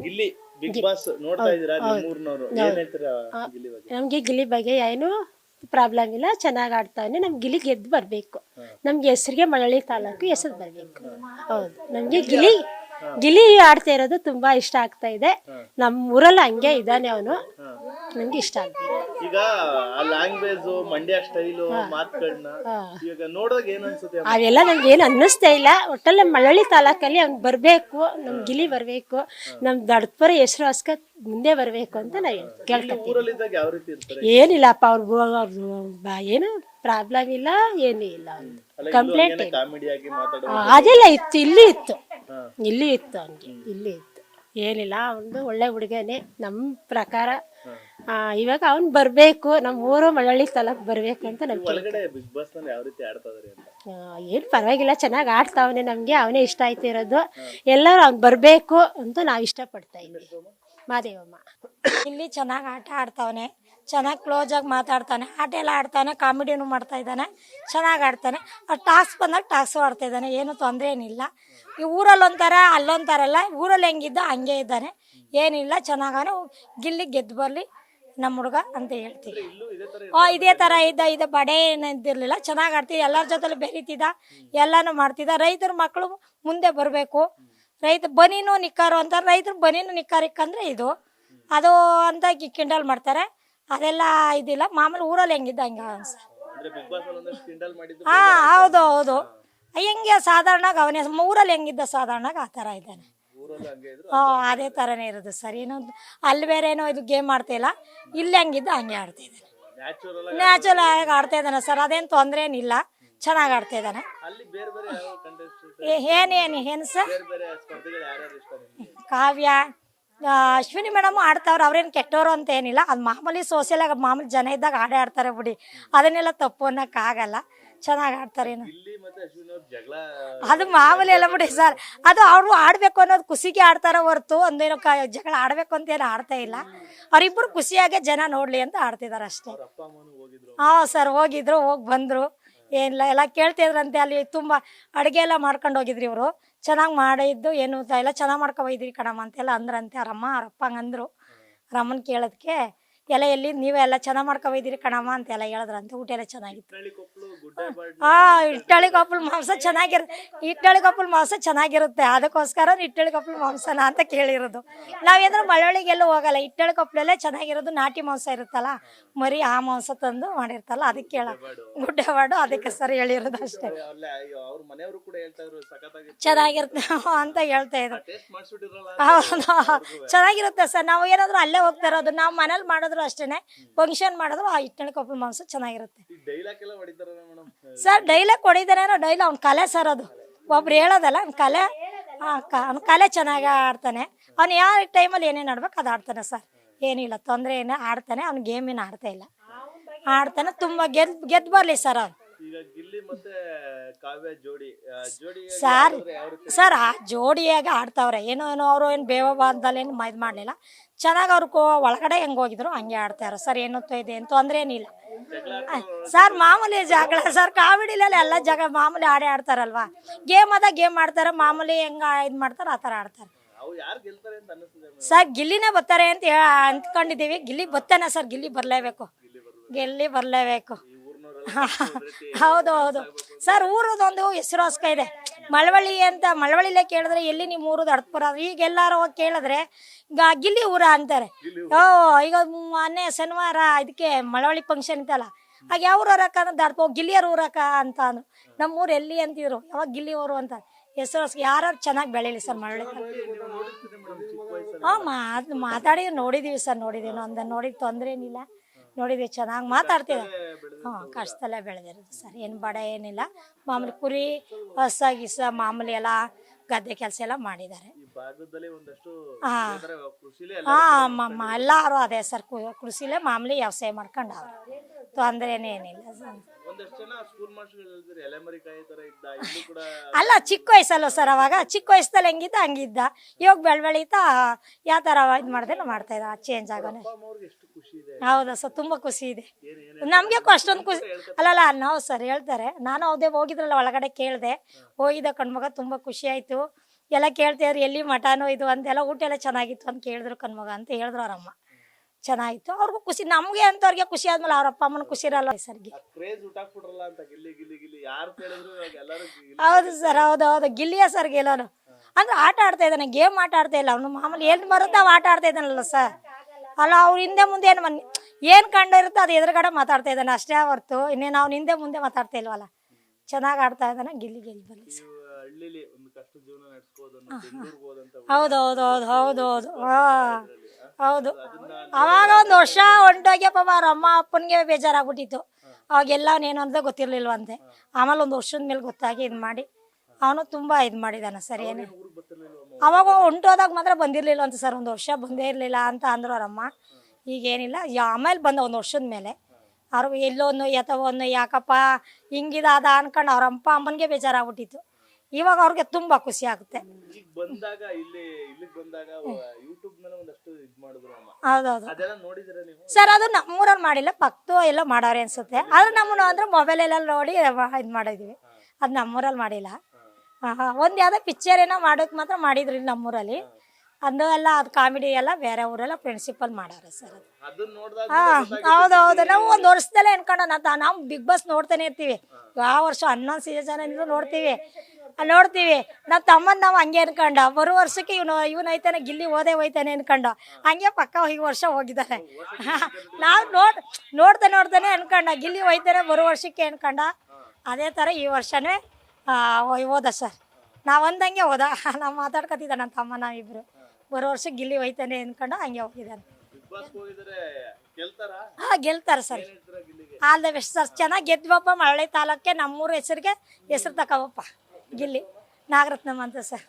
Gilli big boss ನೋಡ್ತಾ ಇದೀರಾ ನಿಮ್ಮೂರ್ನವರು ಏನ್ ಹೇಳ್ತೀರಾ ಗಿಲ್ಲಿ ಬಗ್ಗೆ? ನಮ್ಗೆ ಗಿಲ್ಲಿ ಬಗ್ಗೆ ಏನು ಪ್ರಾಬ್ಲಮ್ ಇಲ್ಲ, ಚೆನ್ನಾಗಿ ಆಡ್ತಾನೆ. ನಮ್ಗೆ ಗಿಲ್ಲಿ ಗೆದ್ದು ಬರಬೇಕು. ನಮ್ಗೆ ಹೆಸರಿಗೆ ಮಳವಳ್ಳಿ ತಾಲೂಕು ಹೆಸರು ಬರಬೇಕು. ಹೌದು, ನಮ್ಗೆ ಗಿಲ್ಲಿ ಆಡ್ತಾ ಇರೋದು ತುಂಬಾ ಇಷ್ಟ ಆಗ್ತಾ ಇದೆ. ನಮ್ಮ ಊರಲ್ಲಿ ಹಂಗೆ ಇದ್ದಾನೆ ಅವನು, ನಮ್ಗೆ ಇಷ್ಟ ಆಗ್ತದೆ. ಈಗ ಆ ಲ್ಯಾಂಗ್ವೇಜ್ ಮಂಡ್ಯ ಸ್ಟೈಲು ಮಾತುಗಳನ್ನ ಈಗ ನೋಡೋಕೆ ಏನ್ ಅನ್ಸುತ್ತೆ? ಅವೆಲ್ಲ ನಮ್ಗೆ ಏನು ಅನ್ನಿಸ್ತಾ ಇಲ್ಲ. ಒಟ್ಟಲ್ಲಿ ಮಳವಳ್ಳಿ ತಾಲೂಕಲ್ಲಿ ಅವ್ನು ಬರಬೇಕು, ನಮ್ ಗಿಲ್ಲಿ ಬರಬೇಕು, ನಮ್ ದೊಡ್ಡಪುರ ಹೆಸರು ಹಸ್ಕ ಮುಂದೆ ಬರಬೇಕು ಅಂತ ನಾವು ಕೇಳ್ಕೊತೀವಿ. ಊರಲ್ಲಿದ್ದಾಗ ಯಾವ ರೀತಿ ಇರ್ತಾರೆ? ಏನಿಲ್ಲಪ್ಪ, ಅವ್ರು ಏನು ಪ್ರಾಬ್ಲಮ್ ಇಲ್ಲ, ಏನೂ ಇಲ್ಲ. ಕಂಪ್ಲೇಂಟ್ ಕಾಮಿಡಿಯಾಗಿ ಮಾತಾಡೋ ಅದೆಲ್ಲ ಇತ್ತು, ಇಲ್ಲಿ ಇತ್ತು ಅವನಿಗೆ, ಇಲ್ಲಿ ಇತ್ತು. ಏನಿಲ್ಲ, ಅವನು ಒಳ್ಳೆ ಹುಡುಗನೇ ನಮ್ಮ ಪ್ರಕಾರ. ಇವಾಗ ಅವ್ನು ಬರಬೇಕು, ನಮ್ಮ ಊರು ಮಳವಳ್ಳಿ ತಾಲೂಕು ಬರಬೇಕು ಅಂತ ನಮ್ಗೆ. ಒಳಗಡೆ ಬಿಗ್ ಬಾಸ್ ನಲ್ಲಿ ಯಾವ ರೀತಿ ಆಡ್ತಾ ಇದಾರೆ ಅಂತ? ಏನು ಪರವಾಗಿಲ್ಲ, ಚೆನ್ನಾಗಿ ಆಡ್ತಾವನೆ. ನಮಗೆ ಅವನೇ ಇಷ್ಟ ಆಯ್ತಿರೋದು. ಎಲ್ಲರೂ ಅವ್ನು ಬರಬೇಕು ಅಂತ ನಾವು ಇಷ್ಟಪಡ್ತಾ ಇದ್ದೀವಿ. ಮಾದೇವಮ್ಮ ಇಲ್ಲಿ ಚೆನ್ನಾಗಿ ಆಟ ಆಡ್ತಾವನೆ, ಚೆನ್ನಾಗಿ ಕ್ಲೋಸಾಗಿ ಮಾತಾಡ್ತಾನೆ, ಆಟ ಎಲ್ಲ ಆಡ್ತಾನೆ, ಕಾಮಿಡಿನೂ ಮಾಡ್ತಾ ಇದ್ದಾನೆ, ಚೆನ್ನಾಗಿ ಆಡ್ತಾನೆ. ಟಾಸ್ಕ್ ಬಂದಾಗ ಟಾಸ್ಕು ಆಡ್ತಾ ಇದ್ದಾನೆ, ಏನು ತೊಂದರೆ ಏನಿಲ್ಲ. ಈ ಊರಲ್ಲಿ ಒಂಥರ ಅಲ್ಲೊಂಥರಲ್ಲ, ಊರಲ್ಲಿ ಹೆಂಗಿದ್ದ ಹಂಗೆ ಇದ್ದಾನೆ, ಏನಿಲ್ಲ, ಚೆನ್ನಾಗವನೆ. ಗಿಲ್ಲಿ ಗೆದ್ದು ಬರಲಿ ನಮ್ಮ ಹುಡುಗ ಅಂತ ಹೇಳ್ತೀವಿ. ಇದೇ ಥರ ಇದ್ದ ಬಡೆ ಏನಿದ್ದಿರಲಿಲ್ಲ, ಚೆನ್ನಾಗಿ ಆಡ್ತಿದ್ದ, ಎಲ್ಲರ ಜೊತೆಲಿ ಬೆರೀತಿದ್ದ, ಎಲ್ಲನೂ ಮಾಡ್ತಿದ್ದ. ರೈತರ ಮಕ್ಕಳು ಮುಂದೆ ಬರಬೇಕು. ರೈತ ಬನೀನು ನಿಕ್ಕಾರು ಅಂತಾರೆ, ರೈತರು ಬನೀನು ನಿಕ್ಕಾರಿಕ್ಕಂದ್ರೆ ಇದು ಅದು ಅಂತ ಕಿಂಡಲ್ ಮಾಡ್ತಾರೆ. ಅದೆಲ್ಲ ಇದಿಲ್ಲ, ಮಾಮೂಲಿ ಊರಲ್ಲಿ ಹೆಂಗಿದ್ದ ಹಂಗೆ ಅನ್ಸ. ಹೌದು ಹೆಂಗೆ ಸಾಧಾರಣವಾಗಿ ಅವನೇ ಊರಲ್ಲಿ ಹೆಂಗಿದ್ದ ಸಾಧಾರಣವಾಗಿ ಆ ಥರ ಇದ್ದಾನೆ. ಅದೇ ಥರನೇ ಇರೋದು ಸರ್. ಏನೋ ಅಲ್ಲಿ ಬೇರೆ ಏನೋ ಇದು ಗೇಮ್ ಆಡ್ತಿಲ್ಲ, ಇಲ್ಲಿ ಹೆಂಗಿದ್ದ ಹಂಗೆ ಆಡ್ತಾ ಇದ್ದಾನೆ, ನ್ಯಾಚುರಲ್ ಆಗಿ ಆಡ್ತಾ ಇದ್ದಾನೆ ಸರ್. ಅದೇನು ತೊಂದರೆ ಏನಿಲ್ಲ, ಚೆನ್ನಾಗಿ ಆಡ್ತಾ ಇದ್ದಾನೆ. ಏನು ಸರ್? ಕಾವ್ಯ, ಅಶ್ವಿನಿ ಮೇಡಮ್ ಆಡ್ತಾವ್ರೆ, ಅವ್ರೇನು ಕೆಟ್ಟವರು ಅಂತ ಏನಿಲ್ಲ. ಅದು ಮಾಮೂಲಿ ಸೋಷಿಯಲಾಗಿ ಮಾಮೂಲಿ ಜನ ಇದ್ದಾಗ ಆಡ್ತಾರೆ ಬಿಡಿ, ಅದನ್ನೆಲ್ಲ ತಪ್ಪು ಅನ್ನೋಕ್ಕಾಗಲ್ಲ, ಚೆನ್ನಾಗಿ ಆಡ್ತಾರೆ. ಅದು ಮಾಮೂಲಿ ಎಲ್ಲ ಬಿಡಿ ಸರ್. ಅದು ಅವರು ಆಡಬೇಕು ಅನ್ನೋದು ಖುಷಿಗೆ ಆಡ್ತಾರ ಹೊರತು ಒಂದೇನೋ ಜಗಳ ಆಡಬೇಕು ಅಂತ ಏನು ಆಡ್ತಾ ಇಲ್ಲ. ಅವರಿಬ್ಬರು ಖುಷಿಯಾಗೆ ಜನ ನೋಡ್ಲಿ ಅಂತ ಆಡ್ತಿದ್ದಾರೆ ಅಷ್ಟೇ. ಸರ್ ಹೋಗಿದ್ರು, ಹೋಗಿ ಬಂದರು, ಏನಿಲ್ಲ, ಎಲ್ಲ ಕೇಳ್ತಿದ್ರಂತೆ. ಅಲ್ಲಿ ತುಂಬ ಅಡುಗೆ ಎಲ್ಲ ಮಾಡ್ಕೊಂಡು ಹೋಗಿದ್ರಿ ಇವರು, ಚೆನ್ನಾಗಿ ಮಾಡಿದ್ದು ಏನು ಎಲ್ಲ ಚೆನ್ನಾಗಿ ಮಾಡ್ಕೊಬೈದ್ರಿ ಕಣಮ್ಮ ಅಂತೆಲ್ಲ ಅಂದ್ರಂತೆ. ಅವ್ರಪ್ಪ ಹಂಗಂದ್ರು. ರಮ್ಮನ ಕೇಳೋದಕ್ಕೆ ಎಲ್ಲ ಎಲ್ಲಿ ನೀವೆಲ್ಲ ಚೆನ್ನಾಗಿ ಮಾಡ್ಕೊಬೈದಿರಿ ಕಣಮ್ಮ ಅಂತೆಲ್ಲ ಹೇಳಿದ್ರಂತೆ. ಊಟ ಎಲ್ಲ ಚೆನ್ನಾಗಿತ್ತು. ಇಟ್ಟಳಿ ಕೊಪ್ಪಳ ಮಾಂಸ ಚೆನ್ನಾಗಿರುತ್ತೆ, ಅದಕ್ಕೋಸ್ಕರ ಇಟ್ಟಳಿ ಕೊಪ್ಪಳ ಮಾಂಸನ ಅಂತ ಕೇಳಿರೋದು. ನಾವೇಂದ್ರೆ ಮಳವಳ್ಳಿಗೆಲ್ಲೂ ಹೋಗಲ್ಲ, ಇಟ್ಟಳಿ ಕೊಪ್ಪಳಲ್ಲೇ ಚೆನ್ನಾಗಿರೋದು. ನಾಟಿ ಮಾಂಸ ಇರುತ್ತಲ್ಲ, ಮರಿ ಆ ಮಾಂಸ ತಂದು ಮಾಡಿರ್ತಲ್ಲ, ಅದಕ್ಕೆ ಕೇಳ ಗುಡ್ಡೆವಾಡು, ಅದಕ್ಕೆ ಸರ್ ಹೇಳಿರೋದು ಅಷ್ಟೇ. ಚೆನ್ನಾಗಿರುತ್ತೆ ಅಂತ ಹೇಳ್ತಾ ಇದ್ರು. ಹೌದು, ಚೆನ್ನಾಗಿರುತ್ತೆ ಸರ್. ನಾವು ಏನಾದ್ರು ಅಲ್ಲೇ ಹೋಗ್ತಾ ಇರೋದು, ನಾವು ಮನೇಲಿ ಮಾಡಿದ್ರು ಅಷ್ಟೇನೆ, ಫಂಕ್ಷನ್ ಮಾಡಿದ್ರು ಆ ಇಟ್ಟಳಿ ಕೊಪ್ಪಳ ಮಾಂಸ ಚೆನ್ನಾಗಿರುತ್ತೆ ಸರ್. ಡೈಲಾಗ್ ಹೊಡಿದಾರೆ, ಡೈಲಾಗ್ ಅವ್ನ ಕಲೆ ಸರ್. ಅದು ಒಬ್ರು ಹೇಳೋದಲ್ಲ, ಅವ್ನ ಕಲೆ ಚೆನ್ನಾಗಿ ಆಡ್ತಾನೆ. ಅವ್ನು ಯಾವ ಟೈಮಲ್ಲಿ ಏನೇನು ಆಡ್ಬೇಕು ಅದು ಆಡ್ತಾನೆ ಸರ್. ಏನಿಲ್ಲ, ತೊಂದರೆ ಏನೇ ಆಡ್ತಾನೆ. ಅವ್ನು ಗೇಮಿನ ಆಡ್ತಾ ಇಲ್ಲ, ಆಡ್ತಾನೆ. ತುಂಬ ಗೆದ್ದು ಬರಲಿ ಸರ್ ಅವ್ನು. ಸರ್ ಆ ಜೋಡಿಯಾಗ ಆಡ್ತಾವ್ರೆ. ಏನೋ ಅವ್ರು ಏನು ಬೇವದಲ್ಲಿ ಏನು ಇದು ಮಾಡಲಿಲ್ಲ, ಚೆನ್ನಾಗಿ ಅವ್ರು ಒಳಗಡೆ ಹೆಂಗೆ ಹೋಗಿದ್ರು ಹಂಗೆ ಆಡ್ತಾರ ಸರ್. ಏನೋ ಇದೆ ಏನು ತೊಂದರೆ ಏನಿಲ್ಲ ಸರ್. ಮಾಮೂಲಿ ಜಗಳ ಸರ್, ಕಾಮಿಡಿಲೆಲ್ಲ ಎಲ್ಲ ಜಗಳ ಮಾಮೂಲಿ ಆಡ್ತಾರಲ್ವಾ. ಗೇಮ್ ಅದ ಗೇಮ್ ಆಡ್ತಾರೆ, ಮಾಮೂಲಿ ಹೆಂಗೆ ಇದು ಮಾಡ್ತಾರೆ ಆ ಥರ ಆಡ್ತಾರೆ ಸರ್. ಗಿಲ್ಲಿನೇ ಬರ್ತಾರೆ ಅಂತ ಅಂದ್ಕೊಂಡಿದ್ದೀವಿ. ಗಿಲ್ಲಿ ಬರ್ತಾನೆ ಸರ್, ಗಿಲ್ಲಿ ಬರಲೇಬೇಕು. ಹೌದು ಸರ್. ಊರದೊಂದು ಹೆಸರುವಾಸ್ಕ ಇದೆ, ಮಳವಳ್ಳಿ ಅಂತ. ಮಳವಳ್ಳಿಲೇ ಕೇಳಿದ್ರೆ ಎಲ್ಲಿ ನಿಮ್ಮ ಊರು ದೊಡ್ಡಪುರ, ಈಗ ಎಲ್ಲಾರು ಹೋಗಿ ಕೇಳಿದ್ರೆ ಗಿಲ್ಲಿ ಊರ ಅಂತಾರೆ. ಈಗ ಮೊನ್ನೆ ಶನಿವಾರ ಇದಕ್ಕೆ ಮಳವಳ್ಳಿ ಫಂಕ್ಷನ್ ಇತ್ತಲ್ಲ, ಆಗ ಯಾವ ಊರಕ್ಕ ದಡ್ಪ ಗಿಲ್ಲಿಯರ್ ಊರಕ್ಕ ಅಂತ ಅಂದ್ರು. ನಮ್ಮೂರು ಎಲ್ಲಿ ಅಂತಿದ್ರು, ಯಾವಾಗ ಗಿಲ್ಲಿ ಊರು ಅಂತ. ಹೆಸರು ಯಾರು ಚೆನ್ನಾಗಿ ಬೆಳೀಲಿ ಸರ್ ಮಳವಳ್ಳಿ. ಮಾತಾಡಿ ನೋಡಿದೀವಿ ಸರ್, ನೋಡಿದ ತೊಂದರೆ ಏನಿಲ್ಲ, ನೋಡಿದ್ವಿ, ಚೆನ್ನಾಗಿ ಮಾತಾಡ್ತೀವಿ. ಕಷ್ಟದಲ್ಲೇ ಬೆಳೆದಿರೋದು ಸರ್, ಏನು ಬಡ ಏನಿಲ್ಲ. ಮಾಮೂಲಿ ಕುರಿ ಹಸ ಮಾಮೂಲಿ ಎಲ್ಲ ಗದ್ದೆ ಕೆಲಸ ಎಲ್ಲ ಮಾಡಿದ್ದಾರೆ. ಎಲ್ಲರೂ ಅದೇ ಸರ್, ಕೃಷಿಲೇ ಮಾಮೂಲಿ ವ್ಯವಸಾಯ ಮಾಡ್ಕೊಂಡವ್ರೆ, ತೊಂದರೆ ಏನಿಲ್ಲ ಸರ್. ಅಲ್ಲ, ಚಿಕ್ಕ ವಯಸ್ಸಲ್ಲ ಸರ್. ಅವಾಗ ಚಿಕ್ಕ ವಯಸ್ಸಲ್ಲಿ ಹೆಂಗಿದ್ದ ಹಂಗಿದ್ದ. ಇವಾಗ ಬೆಳೀತಾ ಯಾವ ಥರ ಇದು ಮಾಡ್ತಾ ಇದ್ದ, ಚೇಂಜ್ ಆಗೋನೆ. ಹೌದಾ ಸರ್, ತುಂಬ ಖುಷಿ ಇದೆ ನಮಗೆ. ಅಷ್ಟೊಂದು ಖುಷಿ ಅಲ್ಲಲ್ಲ ನಾವು ಸರ್ ಹೇಳ್ತಾರೆ. ನಾನು ಹೋಗಿದ್ರಲ್ಲ ಒಳಗಡೆ ಕೇಳಿದೆ, ಹೋಗಿದ್ದ ಕಣ್ಮಗ ತುಂಬ ಖುಷಿ ಆಯಿತು. ಎಲ್ಲ ಕೇಳ್ತಿದ್ರು ಎಲ್ಲಿ ಮಟನು ಇದು ಅಂತೆಲ್ಲ ಊಟ ಎಲ್ಲ ಚೆನ್ನಾಗಿತ್ತು ಅಂತ ಕೇಳಿದ್ರು ಕಣ್ಮಗ ಅಂತ ಹೇಳಿದ್ರು ಅವ್ರಮ್ಮ. ಚೆನ್ನಾಗಿತ್ತು, ಅವ್ರಿಗೂ ಖುಷಿ, ನಮಗೆ ಅಂತವ್ರಿಗೆ ಖುಷಿ ಆದ್ಮೇಲೆ ಅವ್ರ ಅಪ್ಪ ಅಮ್ಮನ ಖುಷಿ ಇರಲ್ಲ ಸರ್ಗೆ. ಕ್ರೇಜ್ ಊಟಾಕ್ಬಿಟ್ರಲ್ಲ ಅಂತ ಗಿಲ್ಲಿ ಗಿಲ್ಲಿ ಗಿಲ್ಲಿ ಯಾರು ಕೇಳಿದ್ರು ಇವಾಗ ಎಲ್ಲರೂ ಹೌದು ಸರ್, ಹೌದು ಗಿಲ್ಲಿಯ ಸರ್ ಗೆಲ್ಲೋನು ಅಂದ್ರೆ ಆಟ ಆಡ್ತಾ ಇದ್ದಾನೆ, ಗೇಮ್ ಆಟ ಆಡ್ತಾ ಇಲ್ಲ ಅವನು. ಮಾಮೂಲಿ ಏನು ಬರುತ್ತೆ ಅವು ಆಟ ಆಡ್ತಾ ಇದ್ದಾನಲ್ಲ ಸರ್. ಅಲ್ಲ ಅವ್ರ ಹಿಂದೆ ಮುಂದೆ ಏನು ಕಂಡಿರುತ್ತೆ ಅದು ಎದುರುಗಡೆ ಮಾತಾಡ್ತಾ ಇದ್ದಾನೆ ಅಷ್ಟೇ ಹೊರ್ತು ಇನ್ನೇನು ಅವ್ನ ಹಿಂದೆ ಮುಂದೆ ಮಾತಾಡ್ತಾ ಇಲ್ವಲ್ಲ. ಚೆನ್ನಾಗಿ ಆಡ್ತಾ ಇದ್ದಾನೆ, ಗಿಲ್ಲಿ ಗೆಲ್ಬಲ್ಲಿ ಸರ್. ಹಳ್ಳಿಲಿ ಒಂದು ಕಷ್ಟ ಜೀವನ ನಡೆಸ್ಬೋದು ಅನ್ನೋ ಬೆಂಗಳೂರಿಗೆ ಹೋದಂತ ಹೌದು ಹೌದು. ಅವಾಗ ಒಂದು ವರ್ಷ ಹೊಂಟೋಗಿ ಪಾಪ ಅವ್ರ ಅಮ್ಮ ಅಪ್ಪನಿಗೆ ಬೇಜಾರಾಗ್ಬಿಟ್ಟಿತ್ತು. ಅವಾಗೆಲ್ಲ ಏನು ಅಂತ ಗೊತ್ತಿರ್ಲಿಲ್ವಂತೆ. ಆಮೇಲೆ ಒಂದು ವರ್ಷದ ಮೇಲೆ ಗೊತ್ತಾಗಿ ಇದು ಮಾಡಿ ಅವನು ತುಂಬ ಇದು ಮಾಡಿದಾನೆ ಸರ್. ಏನು ಅವಾಗ ಹೊಂಟೋದಾಗ ಮಾತ್ರ ಬಂದಿರಲಿಲ್ಲ ಅಂತ ಸರ್, ಒಂದು ವರ್ಷ ಬಂದೇ ಇರಲಿಲ್ಲ ಅಂತ ಅಂದ್ರು ಅವರಮ್ಮ. ಈಗೇನಿಲ್ಲ, ಆಮೇಲೆ ಬಂದ ಒಂದು ವರ್ಷದ ಮೇಲೆ ಅವ್ರಿಗೆ ಎಲ್ಲೋನು ಎತ್ತವೊಂದು ಯಾಕಪ್ಪ ಹಿಂಗಿದಾದ ಅನ್ಕೊಂಡು ಅವ್ರ ಅಮ್ಮನಿಗೆ ಬೇಜಾರಾಗ್ಬಿಟ್ಟಿತ್ತು. ಇವಾಗ ಅವ್ರಿಗೆ ತುಂಬ ಖುಷಿ ಆಗುತ್ತೆ. ಈಗ ಬಂದಾಗ ಇಲ್ಲಿಗೆ ಬಂದಾಗ ಯೂಟ್ಯೂಬ್ ಮೇಲೆ ಒಂದಷ್ಟು ಇದು ಮಾಡಿದ್ರು ಅಮ್ಮ. ಹೌದೌದು ಅದೆಲ್ಲ ನೋಡಿದಿರ ನೀವು? ಸರ್ ಅದು ನಮ್ಮೂರಲ್ಲಿ ಮಾಡಿಲ್ಲ, ಪಕ್ಕದ ಎಲ್ಲ ಮಾಡೋರೆ ಅನ್ಸುತ್ತೆ. ಆದ್ರೆ ನಮ್ಮನ್ನು ಅಂದ್ರೆ ಮೊಬೈಲೆಲ್ಲ ನೋಡಿ ಇದು ಮಾಡಿದ್ವಿ, ಅದು ನಮ್ಮೂರಲ್ಲಿ ಮಾಡಿಲ್ಲ. ಒಂದು ಯಾವುದೋ ಪಿಕ್ಚರ್ ಏನೋ ಮಾಡೋಕೆ ಮಾತ್ರ ಮಾಡಿದ್ರಿ ನಮ್ಮೂರಲ್ಲಿ. ಅದು ಎಲ್ಲ ಅದು ಕಾಮಿಡಿ ಎಲ್ಲ ಬೇರೆ ಊರೆಲ್ಲ ಪ್ರಿನ್ಸಿಪಲ್ ಮಾಡೋರೆ ಸರ್. ಹೌದೌದು, ನಾವು ಒಂದು ವರ್ಷದಲ್ಲೇ ಅನ್ಕೊಂಡ ನಾವು ಬಿಗ್ ಬಾಸ್ ನೋಡ್ತಾನೆ ಇರ್ತೀವಿ. ಯಾವ ವರ್ಷ 11 ಸೀಸನ್ ನೋಡ್ತೀವಿ. ನಾವು ತಮ್ಮನ್ ನಾವು ಹಂಗೆ ಅನ್ಕೊಂಡ ಬರೋ ವರ್ಷಕ್ಕೆ ಇವನು ಐತಾನೆ ಗಿಲ್ಲಿ ಹೋಯ್ತಾನೆ ಅನ್ಕೊಂಡ ಹಂಗೆ ಪಕ್ಕ ಈ ವರ್ಷ ಹೋಗಿದ್ದಾರೆ. ನಾವು ನೋಡ್ತಾನೆ ಅನ್ಕೊಂಡ ಗಿಲ್ಲಿ ಹೋಯ್ತಾನೆ ಬರೋ ವರ್ಷಕ್ಕೆ ಅನ್ಕೊಂಡ. ಅದೇ ಥರ ಈ ವರ್ಷನೇ ಹೋದ ಸರ್. ನಾವು ಅಂದಂಗೆ ಹೋದ, ನಾವು ಮಾತಾಡ್ಕೊತಿದ್ದ ನನ್ನ ತಮ್ಮ ನಾವಿಬ್ರು. ಬರೋ ವರ್ಷ ಗಿಲ್ಲಿ ಹೋಯ್ತಾನೆ ಅನ್ಕೊಂಡ ಹಂಗೆ ಹೋಗಿದ್ದಾನೆ. ಗೆಲ್ತಾರೆ sir. All the best sir. ಚೆನ್ನಾಗಿ ಗೆದ್ವಪ್ಪ. ಮಳವಳ್ಳಿ ತಾಲೂಕೆ ನಮ್ಮೂರ ಹೆಸರಿಗೆ ಹೆಸರು ತಗೋವಪ್ಪ ಗಿಲ್ಲಿ ನಾಗರತ್ನಮ್ಮ ಅಂತ ಸರ್.